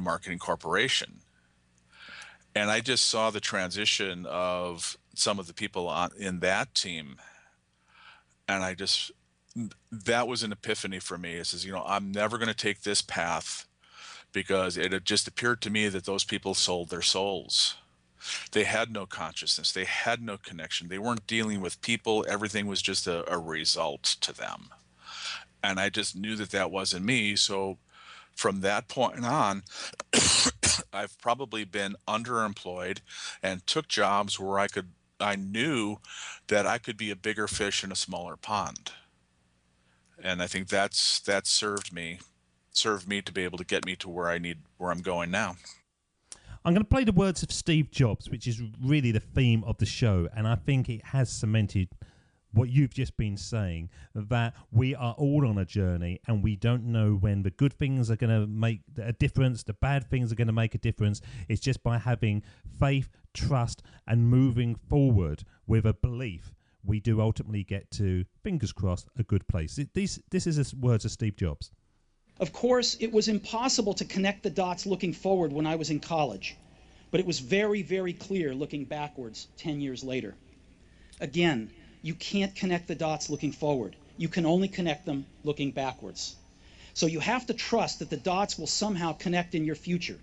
marketing corporation. And I just saw the transition of some of the people in that team. And that was an epiphany for me. It says, I'm never going to take this path, because it had just appeared to me that those people sold their souls. They had no consciousness. They had no connection. They weren't dealing with people. Everything was just a result to them. And I just knew that wasn't me. So from that point on, I've probably been underemployed and took jobs where I knew that I could be a bigger fish in a smaller pond. And I think that served me to be able to get me to where I'm going now. I'm going to play the words of Steve Jobs, which is really the theme of the show, and I think it has cemented what you've just been saying, that we are all on a journey and we don't know when the good things are going to make a difference, the bad things are going to make a difference. It's just by having faith, trust, and moving forward with a belief, we do ultimately get to, fingers crossed, a good place. This is the words of Steve Jobs. Of course, it was impossible to connect the dots looking forward when I was in college, but it was very, very clear looking backwards 10 years later. Again, you can't connect the dots looking forward. You can only connect them looking backwards. So you have to trust that the dots will somehow connect in your future.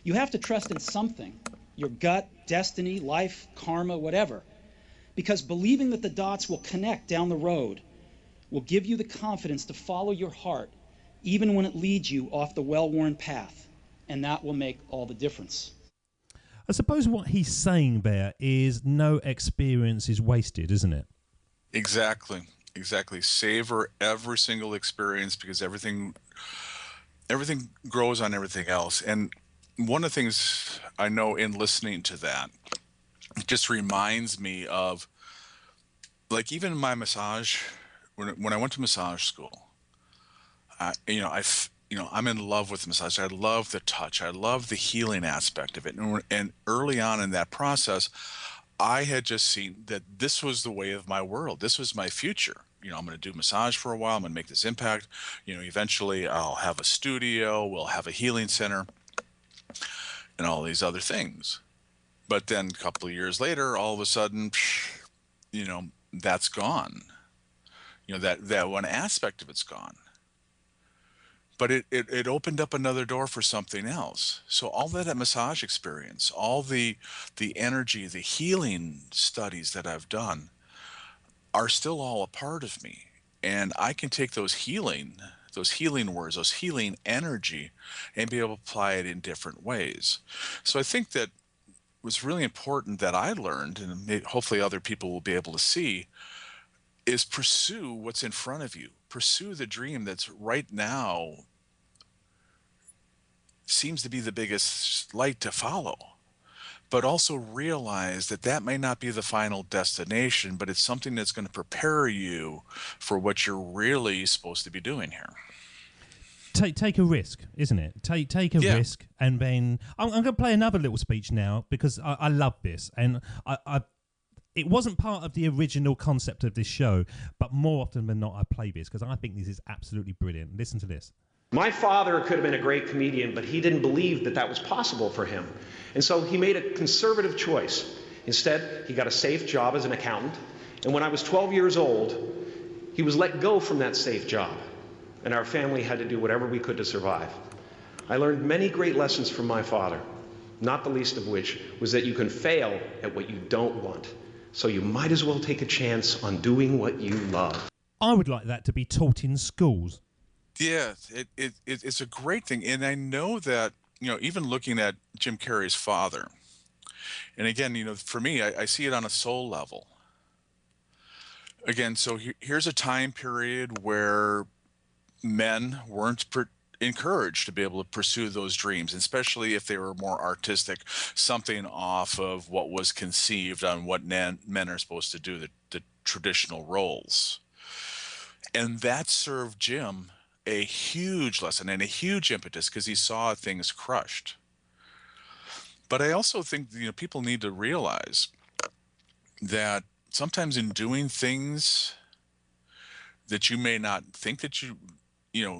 You have to trust in something, your gut, destiny, life, karma, whatever. Because believing that the dots will connect down the road will give you the confidence to follow your heart, even when it leads you off the well-worn path. And that will make all the difference. I suppose what he's saying there is no experience is wasted, isn't it? Exactly. Savor every single experience, because everything grows on everything else. And one of the things I know in listening to that, it just reminds me of, like, even my massage, when I went to massage school, I'm in love with massage. I love the touch. I love the healing aspect of it. And early on in that process, I had just seen that this was the way of my world. This was my future. I'm going to do massage for a while. I'm going to make this impact. Eventually I'll have a studio. We'll have a healing center and all these other things. But then a couple of years later, all of a sudden, that's gone. That one aspect of it's gone. But it opened up another door for something else. So all that massage experience, all the energy, the healing studies that I've done are still all a part of me. And I can take those healing words, those healing energy, and be able to apply it in different ways. So I think that was really important that I learned, and hopefully other people will be able to see, is pursue what's in front of you. Pursue the dream that's right now seems to be the biggest light to follow. But also realize that that may not be the final destination, but it's something that's going to prepare you for what you're really supposed to be doing here. Take a risk, isn't it? Take a risk, and then I'm going to play another little speech now because I love this, and it wasn't part of the original concept of this show, but more often than not I play this because I think this is absolutely brilliant. Listen to this. My father could have been a great comedian, but he didn't believe that was possible for him. And so he made a conservative choice. Instead, he got a safe job as an accountant. And when I was 12 years old, he was let go from that safe job. And our family had to do whatever we could to survive. I learned many great lessons from my father, not the least of which was that you can fail at what you don't want. So you might as well take a chance on doing what you love. I would like that to be taught in schools. Yeah, it's a great thing. And I know that, even looking at Jim Carrey's father, and again, for me, I see it on a soul level. Again, so here's a time period where men weren't encouraged to be able to pursue those dreams, especially if they were more artistic, something off of what was conceived on what men are supposed to do, the traditional roles. And that served Jim a huge lesson and a huge impetus because he saw things crushed. But I also think people need to realize that sometimes in doing things that you may not think that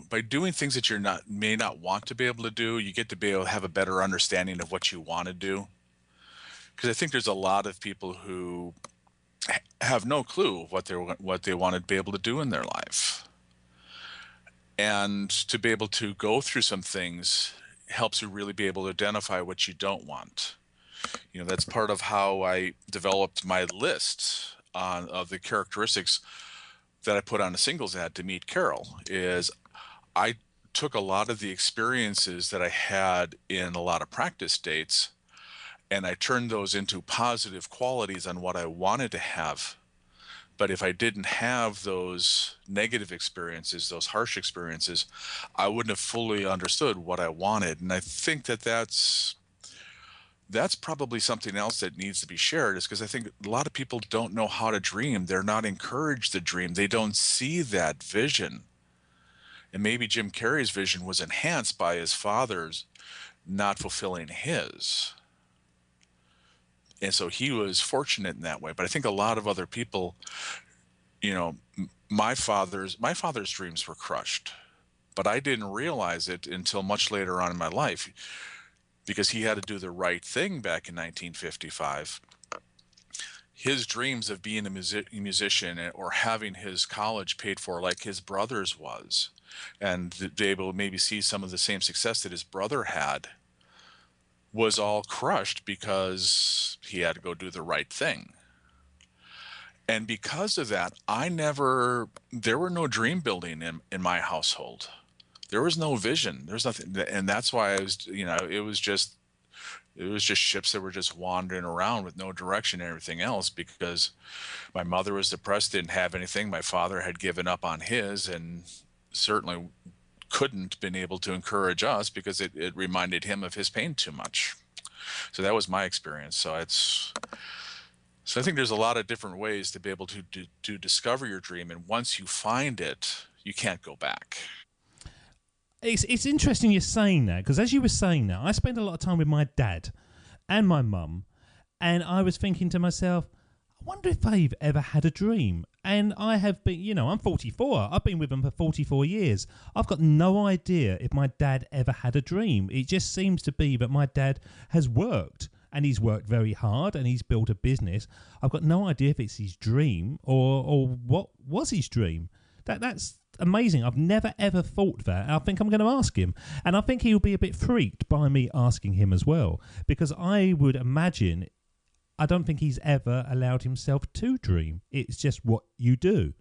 by doing things that may not want to be able to do, you get to be able to have a better understanding of what you want to do. Because I think there's a lot of people who have no clue what they want to be able to do in their life. And to be able to go through some things helps you really be able to identify what you don't want. That's part of how I developed my list of the characteristics that I put on a singles ad to meet Carol. Is I took a lot of the experiences that I had in a lot of practice dates, and I turned those into positive qualities on what I wanted to have. But if I didn't have those negative experiences, those harsh experiences, I wouldn't have fully understood what I wanted. And I think that's probably something else that needs to be shared, is because I think a lot of people don't know how to dream. They're not encouraged to dream. They don't see that vision. And maybe Jim Carrey's vision was enhanced by his father's not fulfilling his. And so he was fortunate in that way. But I think a lot of other people, my father's dreams were crushed. But I didn't realize it until much later on in my life, because he had to do the right thing back in 1955. His dreams of being a musician or having his college paid for like his brother's was, and be able to maybe see some of the same success that his brother had, was all crushed because he had to go do the right thing. And because of that, there were no dream building in my household. There was no vision. There's nothing. And that's why it was just ships that were just wandering around with no direction and everything else, because my mother was depressed, didn't have anything. My father had given up on his, and certainly couldn't been able to encourage us because it reminded him of his pain too much. So that was my experience. So I think there's a lot of different ways to be able to discover your dream, and once you find it, you can't go back. It's interesting you're saying that, because as you were saying that, I spent a lot of time with my dad and my mum, and I was thinking to myself, I wonder if they've ever had a dream. And I have been, I'm 44. I've been with them for 44 years. I've got no idea if my dad ever had a dream. It just seems to be that my dad has worked and he's worked very hard and he's built a business. I've got no idea if it's his dream or what was his dream. That's amazing. I've never ever thought that. I think I'm going to ask him, and I think he'll be a bit freaked by me asking him as well, because I would imagine I don't think he's ever allowed himself to dream. It's just what you do.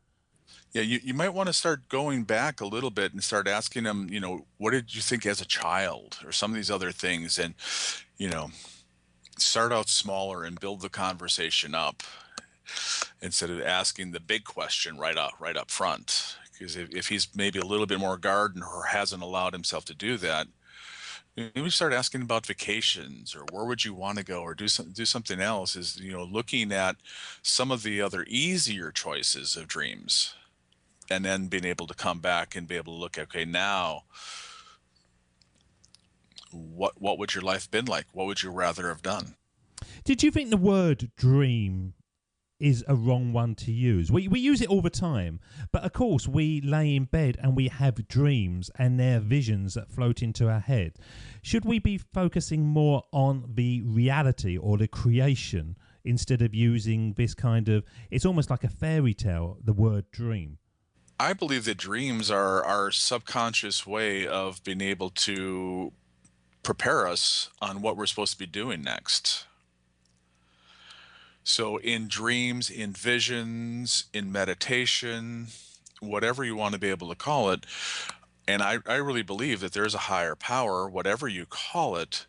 Yeah, you might want to start going back a little bit and start asking him, what did you think as a child, or some of these other things, and start out smaller and build the conversation up instead of asking the big question right up front. Because if he's maybe a little bit more guarded or hasn't allowed himself to do that, maybe start asking about vacations, or where would you want to go, or do something else. Is looking at some of the other easier choices of dreams, and then being able to come back and be able to look at, okay, now what would your life been like? What would you rather have done? Did you think the word dream is a wrong one to use? We use it all the time, but of course we lay in bed and we have dreams and they're visions that float into our head. Should we be focusing more on the reality or the creation instead of using this kind of, it's almost like a fairy tale, the word dream? I believe that dreams are our subconscious way of being able to prepare us on what we're supposed to be doing next. So in dreams, in visions, in meditation, whatever you want to be able to call it, and I really believe that there's a higher power, whatever you call it,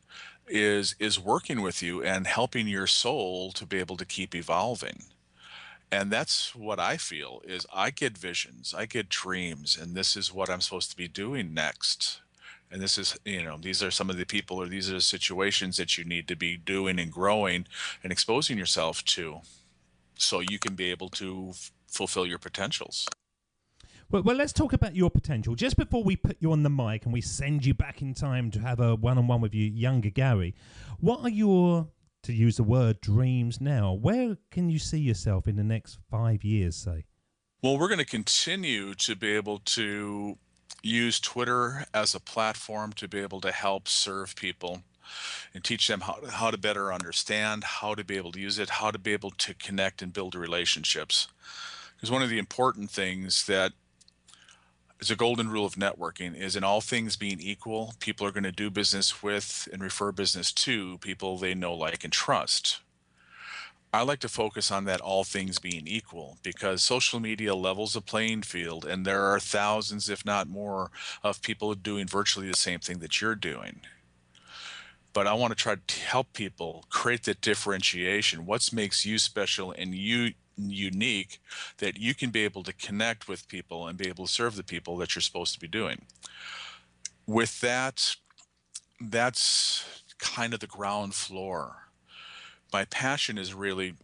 is working with you and helping your soul to be able to keep evolving. And that's what I feel is I get visions, I get dreams, and this is what I'm supposed to be doing next. And this is, these are some of the people, or these are the situations that you need to be doing and growing and exposing yourself to, so you can be able to fulfill your potentials. Well, let's talk about your potential. Just before we put you on the mic and we send you back in time to have a one-on-one with you, younger Gary, what are your, to use the word, dreams now? Where can you see yourself in the next 5 years, say? Well, we're going to continue to be able to use Twitter as a platform to be able to help serve people and teach them how to better understand, how to be able to use it, how to be able to connect and build relationships. Because one of the important things that is a golden rule of networking is, in all things being equal, people are going to do business with and refer business to people they know, like, and trust. I like to focus on that, all things being equal, because social media levels the playing field, and there are thousands, if not more, of people doing virtually the same thing that you're doing. But I want to try to help people create that differentiation. What makes you special and you unique, that you can be able to connect with people and be able to serve the people that you're supposed to be doing. With that, that's kind of the ground floor. My passion is really,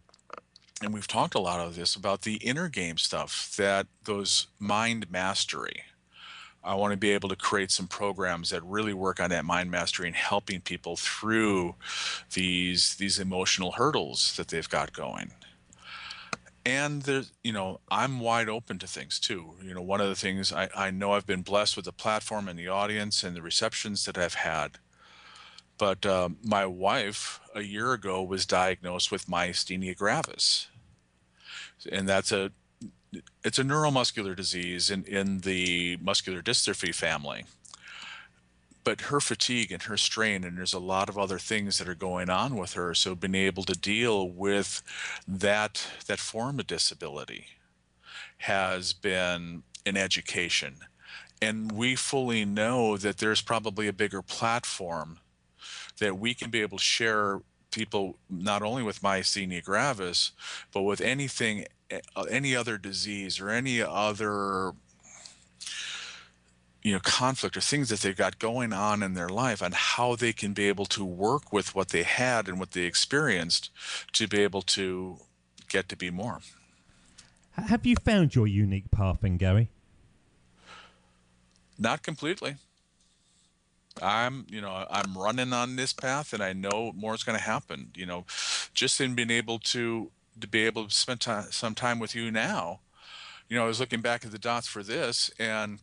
and we've talked a lot of this, about the inner game stuff that goes mind mastery. I want to be able to create some programs that really work on that mind mastery and helping people through these emotional hurdles that they've got going. And there's, I'm wide open to things too. One of the things I know, I've been blessed with the platform and the audience and the receptions that I've had. But my wife, a year ago, was diagnosed with myasthenia gravis, and it's a neuromuscular disease in the muscular dystrophy family. But her fatigue and her strain, and there's a lot of other things that are going on with her. So being able to deal with that form of disability has been an education. And we fully know that there's probably a bigger platform that we can be able to share people, not only with myasthenia gravis, but with anything, any other disease or any other conflict or things that they've got going on in their life, and how they can be able to work with what they had and what they experienced to be able to get to be more. Have you found your unique path then, Gary? Not completely. I'm running on this path, and I know more is going to happen. Just in being able to be able to spend some time with you now. I was looking back at the dots for this, and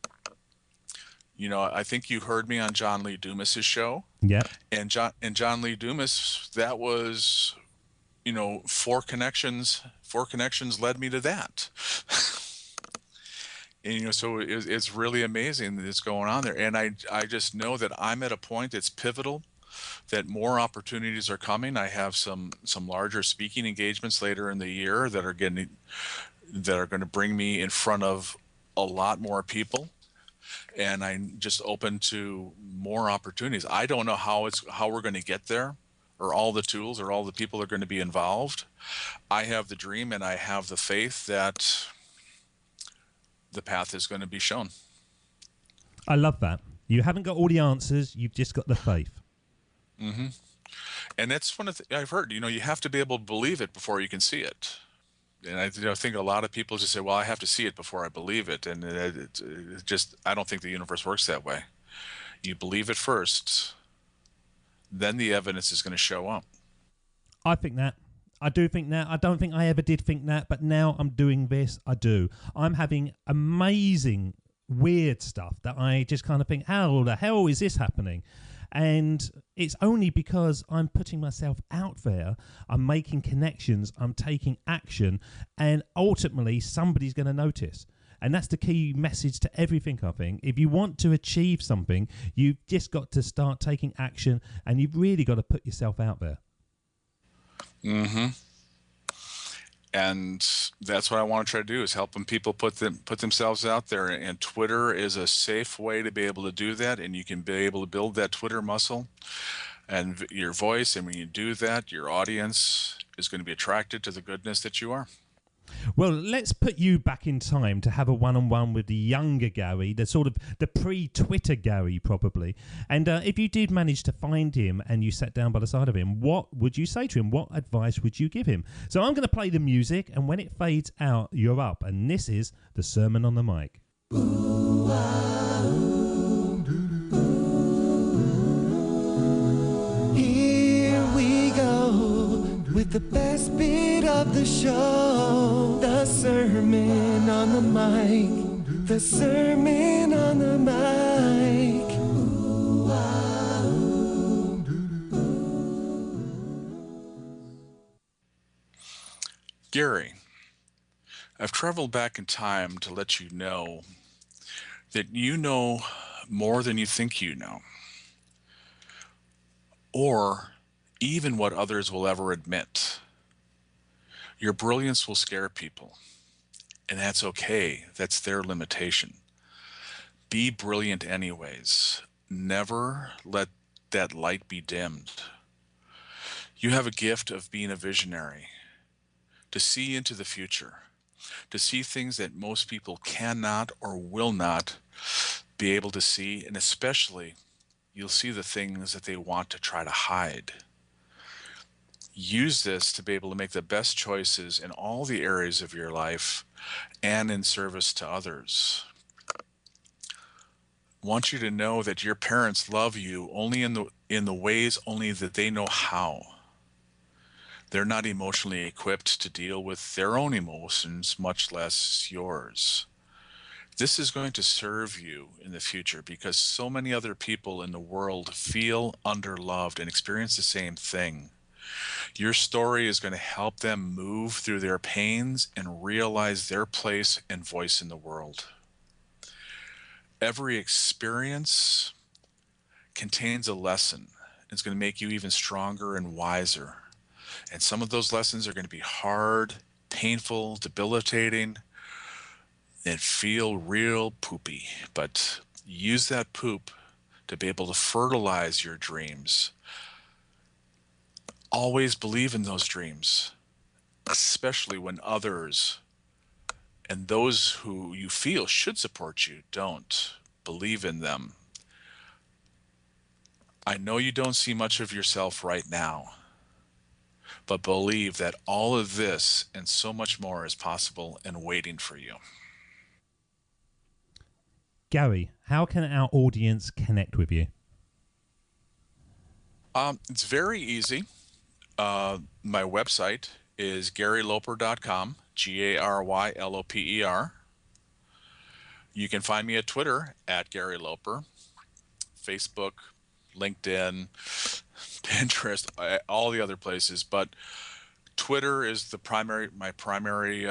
I think you heard me on John Lee Dumas's show, Yeah. and John Lee Dumas, that was, four connections led me to that. And, so it's really amazing that it's going on there. And I just know that I'm at a point that's pivotal, that more opportunities are coming. I have some larger speaking engagements later in the year that are going to bring me in front of a lot more people. And I'm just open to more opportunities. I don't know how we're going to get there, or all the tools, or all the people are going to be involved. I have the dream and I have the faith that the path is going to be shown. I love that. You haven't got all the answers. You've just got the faith. Mm-hmm. And that's one of the, I've heard, you have to be able to believe it before you can see it. And I think a lot of people just say, well, I have to see it before I believe it. And it just, I don't think the universe works that way. You believe it first, then the evidence is going to show up. I think that. I do think that. I don't think I ever did think that, but now I'm doing this. I do. I'm having amazing, weird stuff that I just kind of think, how the hell is this happening? And it's only because I'm putting myself out there, I'm making connections, I'm taking action, and ultimately somebody's going to notice. And that's the key message to everything, I think. If you want to achieve something, you've just got to start taking action, and you've really got to put yourself out there. Mm-hmm. And that's what I want to try to do, is helping people put themselves out there. And Twitter is a safe way to be able to do that. And you can be able to build that Twitter muscle and your voice. And when you do that, your audience is going to be attracted to the goodness that you are. Well, let's put you back in time to have a one-on-one with the younger Gary, the sort of the pre-Twitter Gary, probably. And if you did manage to find him and you sat down by the side of him, what would you say to him? What advice would you give him? So I'm going to play the music, and when it fades out, you're up. And this is the Sermon on the Mic. Here we go with the best bit of the show, the Sermon on the Mic, the Sermon on the Mic. Gary, I've traveled back in time to let you know that you know more than you think you know, or even what others will ever admit. Your brilliance will scare people, and that's okay. That's their limitation. Be brilliant anyways. Never let that light be dimmed. You have a gift of being a visionary, to see into the future, to see things that most people cannot or will not be able to see, and especially you'll see the things that they want to try to hide. Use this to be able to make the best choices in all the areas of your life and in service to others. I want you to know that your parents love you only in the ways only that they know how. They're not emotionally equipped to deal with their own emotions, much less yours. This is going to serve you in the future because so many other people in the world feel underloved and experience the same thing. Your story is going to help them move through their pains and realize their place and voice in the world. Every experience contains a lesson. It's going to make you even stronger and wiser. And some of those lessons are going to be hard, painful, debilitating, and feel real poopy. But use that poop to be able to fertilize your dreams. Always believe in those dreams, especially when others and those who you feel should support you don't. Believe in them. I know you don't see much of yourself right now, but believe that all of this and so much more is possible and waiting for you. Gary, how can our audience connect with you? It's very easy. My website is GaryLoper.com, GaryLoper. You can find me at Twitter at Gary Loper, Facebook, LinkedIn, Pinterest, all the other places. But Twitter is my primary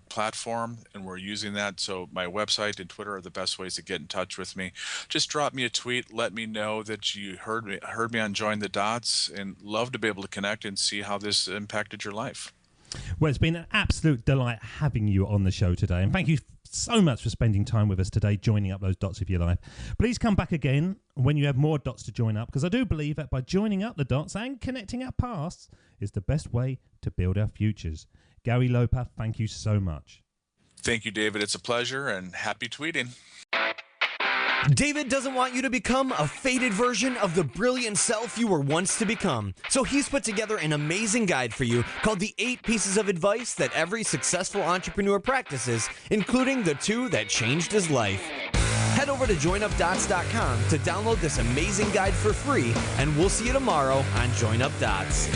platform, and we're using that. So my website and Twitter are the best ways to get in touch with me. Just drop me a tweet. Let me know that you heard me on Join the Dots, and love to be able to connect and see how this impacted your life. Well, it's been an absolute delight having you on the show today. And thank you so much for spending time with us today, joining up those dots of your life. Please come back again when you have more dots to join up, because I do believe that by joining up the dots and connecting our pasts is the best way to build our futures. Gary Loper, thank you so much. Thank you, David. It's a pleasure, and happy tweeting. David doesn't want you to become a faded version of the brilliant self you were once to become. So he's put together an amazing guide for you called the 8 Pieces of Advice that every successful entrepreneur practices, including the 2 that changed his life. Head over to joinupdots.com to download this amazing guide for free, and we'll see you tomorrow on Join Up Dots.